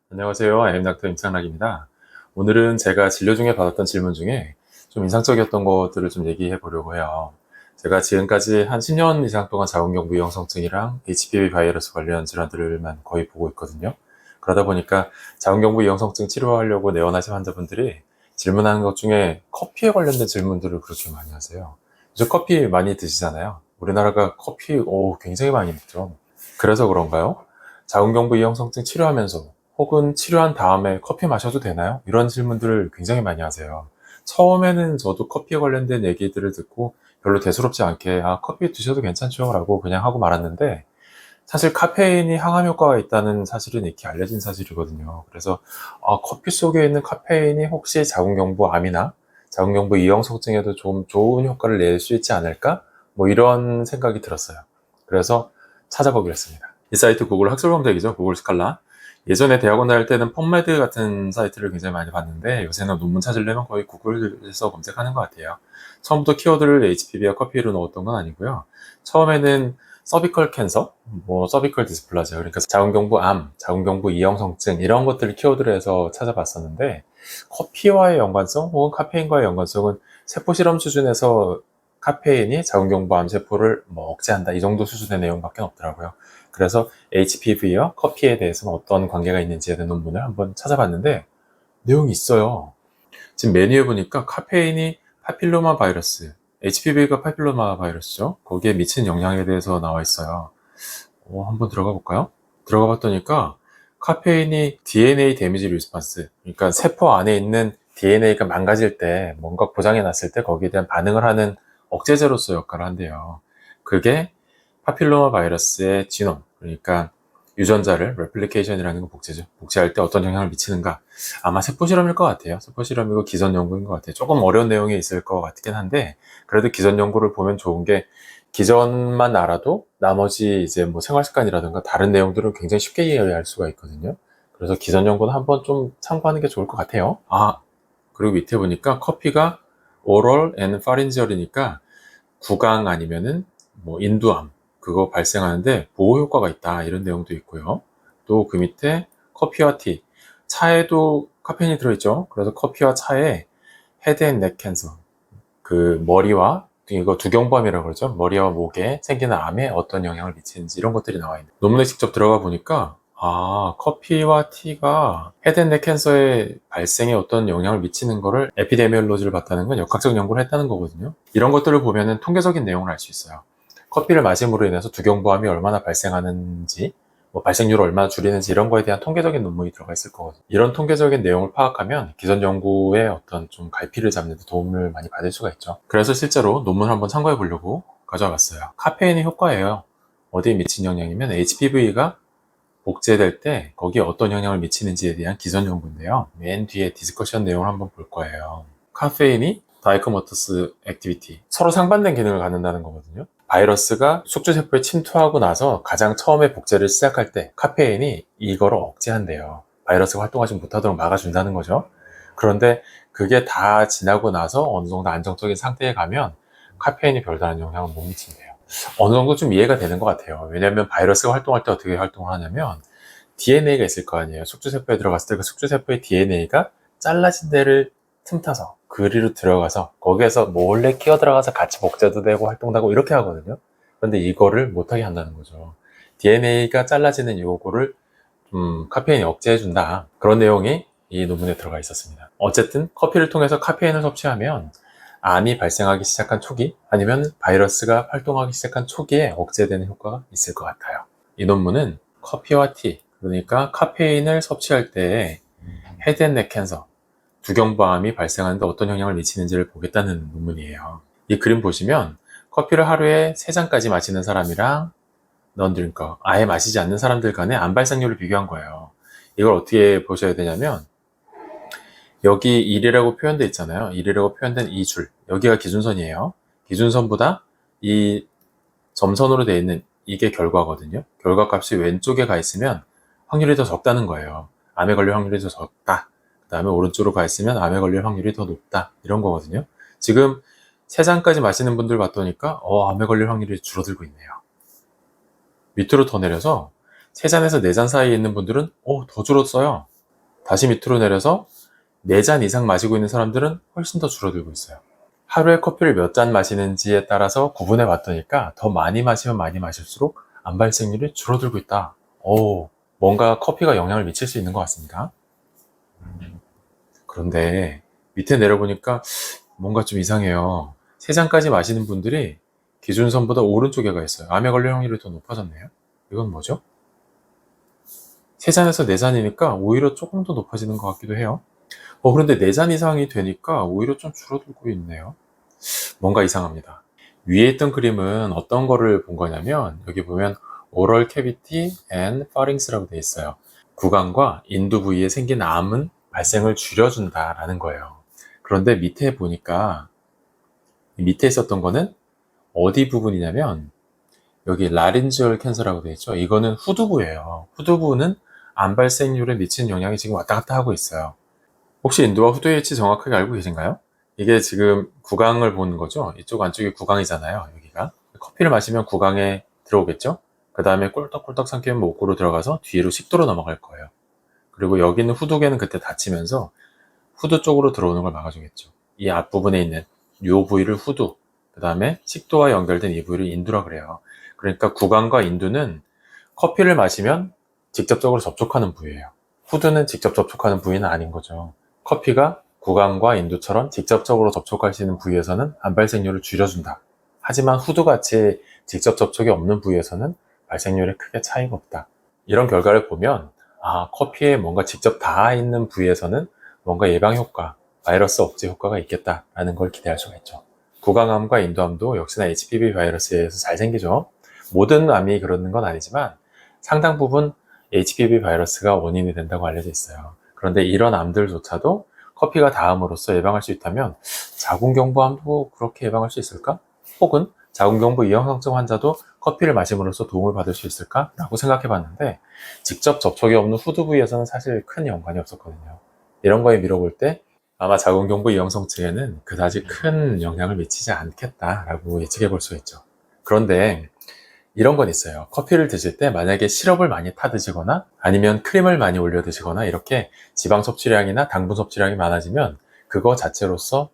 안녕하세요. 엠닥터 임창락입니다. 오늘은 제가 진료 중에 받았던 질문 중에 좀 인상적이었던 것들을 좀 얘기해 보려고 해요. 제가 지금까지 한 10년 이상 동안 자궁경부 이형성증이랑 HPV 바이러스 관련 질환들만 거의 보고 있거든요. 그러다 보니까 자궁경부 이형성증 치료하려고 내원하신 환자분들이 질문하는 것 중에 커피에 관련된 질문들을 그렇게 많이 하세요. 요즘 커피 많이 드시잖아요. 우리나라가 커피 굉장히 많이 먹죠. 그래서 그런가요? 자궁경부 이형성증 치료하면서 혹은 치료한 다음에 커피 마셔도 되나요? 이런 질문들을 굉장히 많이 하세요. 처음에는 저도 커피에 관련된 얘기들을 듣고 별로 대수롭지 않게 커피 드셔도 괜찮죠 라고 그냥 하고 말았는데, 사실 카페인이 항암 효과가 있다는 사실은 익히 알려진 사실이거든요. 그래서 커피 속에 있는 카페인이 혹시 자궁경부 암이나 자궁경부 이형성증에도 좀 좋은 효과를 낼 수 있지 않을까? 뭐 이런 생각이 들었어요. 그래서 찾아보기로 했습니다. 이 사이트 구글 학술 검색이죠. 구글 스칼라. 예전에 대학원 다닐 때는 펌메드 같은 사이트를 굉장히 많이 봤는데, 요새는 논문 찾으려면 거의 구글에서 검색하는 것 같아요. 처음부터 키워드를 HPV와 커피로 넣었던 건 아니고요. 처음에는 서비컬 캔서, 서비컬 디스플라지아, 그러니까 자궁경부 암, 자궁경부 이형성증 이런 것들을 키워드로 해서 찾아봤었는데, 커피와의 연관성 혹은 카페인과의 연관성은 세포 실험 수준에서 카페인이 자궁경부 암 세포를 억제한다 이 정도 수준의 내용밖에 없더라고요. 그래서 HPV와 커피에 대해서는 어떤 관계가 있는지에 대한 논문을 한번 찾아봤는데 내용이 있어요. 지금 메뉴에 보니까 카페인이 파필로마 바이러스, HPV가 파필로마 바이러스죠. 거기에 미치는 영향에 대해서 나와 있어요. 한번 들어가 볼까요? 들어가 봤더니까 카페인이 DNA 데미지 리스판스, 그러니까 세포 안에 있는 DNA가 망가질 때, 뭔가 고장이 났을 때 거기에 대한 반응을 하는 억제제로서 역할을 한대요. 그게 파필로마 바이러스의 지놈, 그러니까 유전자를 레플리케이션이라는 거 복제죠. 복제할 때 어떤 영향을 미치는가. 아마 세포 실험일 것 같아요. 세포 실험이고 기전 연구인 것 같아요. 조금 어려운 내용이 있을 것 같긴 한데, 그래도 기전 연구를 보면 좋은 게 기전만 알아도 나머지 이제 생활 습관이라든가 다른 내용들을 굉장히 쉽게 이해할 수가 있거든요. 그래서 기전 연구는 한번 좀 참고하는 게 좋을 것 같아요. 그리고 밑에 보니까 커피가 오럴 앤 파린지얼이니까 구강 아니면은 인두암 그거 발생하는데 보호 효과가 있다 이런 내용도 있고요. 또 그 밑에 커피와 티, 차에도 카페인이 들어있죠. 그래서 커피와 차에 헤드 앤 넥 캔서, 그 머리와 이거 두경부암이라고 그러죠. 머리와 목에 생기는 암에 어떤 영향을 미치는지 이런 것들이 나와 있는 논문에 직접 들어가 보니까 커피와 티가 헤드앤넥 캔서의 발생에 어떤 영향을 미치는 거를 에피데미올로지를 봤다는 건 역학적 연구를 했다는 거거든요. 이런 것들을 보면은 통계적인 내용을 알 수 있어요. 커피를 마심으로 인해서 두경부암이 얼마나 발생하는지, 발생률을 얼마나 줄이는지 이런 거에 대한 통계적인 논문이 들어가 있을 거거든요. 이런 통계적인 내용을 파악하면 기존 연구의 어떤 좀 갈피를 잡는 데 도움을 많이 받을 수가 있죠. 그래서 실제로 논문을 한번 참고해 보려고 가져와 봤어요. 카페인의 효과예요. 어디에 미친 영향이면 HPV가 복제될 때 거기에 어떤 영향을 미치는지에 대한 기존 연구인데요. 맨 뒤에 디스커션 내용을 한번 볼 거예요. 카페인이 다이코모터스 액티비티, 서로 상반된 기능을 갖는다는 거거든요. 바이러스가 숙주세포에 침투하고 나서 가장 처음에 복제를 시작할 때 카페인이 이거를 억제한대요. 바이러스가 활동하지 못하도록 막아준다는 거죠. 그런데 그게 다 지나고 나서 어느 정도 안정적인 상태에 가면 카페인이 별다른 영향을 못 미친대요. 어느 정도 좀 이해가 되는 것 같아요. 왜냐하면 바이러스가 활동할 때 어떻게 활동을 하냐면 DNA가 있을 거 아니에요. 숙주세포에 들어갔을 때 그 숙주세포의 DNA가 잘라진 데를 틈타서 그리로 들어가서 거기에서 몰래 끼어 들어가서 같이 복제도 되고 활동도 하고 이렇게 하거든요. 그런데 이거를 못하게 한다는 거죠. DNA가 잘라지는 요거를 카페인이 억제해준다. 그런 내용이 이 논문에 들어가 있었습니다. 어쨌든 커피를 통해서 카페인을 섭취하면 암이 발생하기 시작한 초기 아니면 바이러스가 활동하기 시작한 초기에 억제되는 효과가 있을 것 같아요. 이 논문은 커피와 티, 그러니까 카페인을 섭취할 때 헤드앤넥 캔서, 두경부암이 발생하는데 어떤 영향을 미치는지를 보겠다는 논문이에요. 이 그림 보시면 커피를 하루에 3잔까지 마시는 사람이랑 넌드링커, 아예 마시지 않는 사람들 간의 암 발생률을 비교한 거예요. 이걸 어떻게 보셔야 되냐면 여기 1이라고 표현되어 있잖아요. 1이라고 표현된 이 줄, 여기가 기준선이에요. 기준선보다 이 점선으로 되어 있는 이게 결과거든요. 결과값이 왼쪽에 가 있으면 확률이 더 적다는 거예요. 암에 걸릴 확률이 더 적다. 그 다음에 오른쪽으로 가 있으면 암에 걸릴 확률이 더 높다. 이런 거거든요. 지금 3잔까지 마시는 분들 봤더니까 암에 걸릴 확률이 줄어들고 있네요. 밑으로 더 내려서 3잔에서 4잔 사이에 있는 분들은 더 줄었어요. 다시 밑으로 내려서 4잔 이상 마시고 있는 사람들은 훨씬 더 줄어들고 있어요. 하루에 커피를 몇 잔 마시는지에 따라서 구분해 봤더니까 더 많이 마시면 많이 마실수록 암 발생률이 줄어들고 있다. 뭔가 커피가 영향을 미칠 수 있는 것 같습니다. 그런데 밑에 내려보니까 뭔가 좀 이상해요. 3잔까지 마시는 분들이 기준선보다 오른쪽에 가 있어요. 암에 걸릴 확률이 더 높아졌네요. 이건 뭐죠? 3잔에서 4잔이니까 오히려 조금 더 높아지는 것 같기도 해요. 그런데 4잔 이상이 되니까 오히려 좀 줄어들고 있네요. 뭔가 이상합니다. 위에 있던 그림은 어떤 거를 본 거냐면 여기 보면 oral cavity and pharynx라고 되어 있어요. 구강과 인두 부위에 생긴 암은 발생을 줄여준다라는 거예요. 그런데 밑에 보니까 밑에 있었던 거는 어디 부분이냐면 여기 라린지얼 캔서라고 되어 있죠. 이거는 후두부예요. 후두부는 암 발생률에 미치는 영향이 지금 왔다 갔다 하고 있어요. 혹시 인두와 후두의 위치 정확하게 알고 계신가요? 이게 지금 구강을 보는 거죠. 이쪽 안쪽이 구강이잖아요. 여기가. 커피를 마시면 구강에 들어오겠죠. 그 다음에 꼴떡꼴떡 삼키면 목구로 들어가서 뒤로 식도로 넘어갈 거예요. 그리고 여기 있는 후두개는 그때 닫히면서 후두 쪽으로 들어오는 걸 막아주겠죠. 이 앞부분에 있는 이 부위를 후두, 그 다음에 식도와 연결된 이 부위를 인두라 그래요. 그러니까 구강과 인두는 커피를 마시면 직접적으로 접촉하는 부위예요. 후두는 직접 접촉하는 부위는 아닌 거죠. 커피가 구강과 인두처럼 직접적으로 접촉할 수 있는 부위에서는 암 발생률을 줄여준다. 하지만 후두같이 직접 접촉이 없는 부위에서는 발생률에 크게 차이가 없다. 이런 결과를 보면 커피에 뭔가 직접 닿아 있는 부위에서는 뭔가 예방 효과, 바이러스 억제 효과가 있겠다라는 걸 기대할 수가 있죠. 구강암과 인두암도 역시나 HPV 바이러스에 의해서 잘 생기죠. 모든 암이 그러는 건 아니지만 상당 부분 HPV 바이러스가 원인이 된다고 알려져 있어요. 그런데 이런 암들조차도 커피가 닿음으로써 예방할 수 있다면 자궁경부암도 그렇게 예방할 수 있을까? 혹은 자궁경부 이형성증 환자도 커피를 마심으로써 도움을 받을 수 있을까? 라고 생각해 봤는데 직접 접촉이 없는 후두 부위에서는 사실 큰 연관이 없었거든요. 이런 거에 밀어볼 때 아마 자궁경부 이형성증에는 그다지 큰 영향을 미치지 않겠다라고 예측해 볼 수 있죠. 그런데 이런 건 있어요. 커피를 드실 때 만약에 시럽을 많이 타 드시거나 아니면 크림을 많이 올려 드시거나 이렇게 지방 섭취량이나 당분 섭취량이 많아지면 그거 자체로서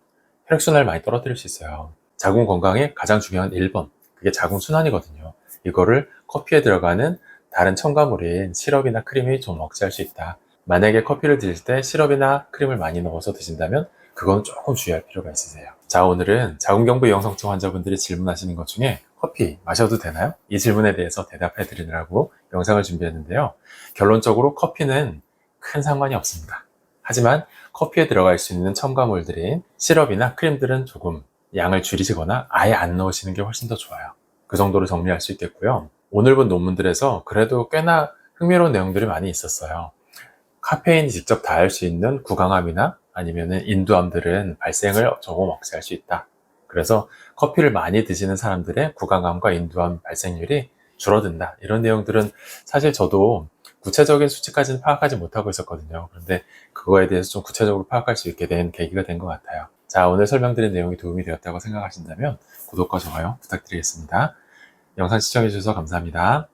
혈액순환을 많이 떨어뜨릴 수 있어요. 자궁 건강에 가장 중요한 1번, 그게 자궁 순환이거든요. 이거를 커피에 들어가는 다른 첨가물인 시럽이나 크림이 좀 억제할 수 있다. 만약에 커피를 드실 때 시럽이나 크림을 많이 넣어서 드신다면 그건 조금 주의할 필요가 있으세요. 자, 오늘은 자궁경부 이형성증 환자분들이 질문하시는 것 중에 커피 마셔도 되나요? 이 질문에 대해서 대답해 드리느라고 영상을 준비했는데요. 결론적으로 커피는 큰 상관이 없습니다. 하지만 커피에 들어갈 수 있는 첨가물들인 시럽이나 크림들은 조금 양을 줄이시거나 아예 안 넣으시는 게 훨씬 더 좋아요. 그 정도로 정리할 수 있겠고요. 오늘 본 논문들에서 그래도 꽤나 흥미로운 내용들이 많이 있었어요. 카페인이 직접 닿을 수 있는 구강암이나 아니면 인두암들은 발생을 조금 억제할 수 있다. 그래서 커피를 많이 드시는 사람들의 구강암과 인두암 발생률이 줄어든다. 이런 내용들은 사실 저도 구체적인 수치까지는 파악하지 못하고 있었거든요. 그런데 그거에 대해서 좀 구체적으로 파악할 수 있게 된 계기가 된 것 같아요. 자, 오늘 설명드린 내용이 도움이 되었다고 생각하신다면 구독과 좋아요 부탁드리겠습니다. 영상 시청해주셔서 감사합니다.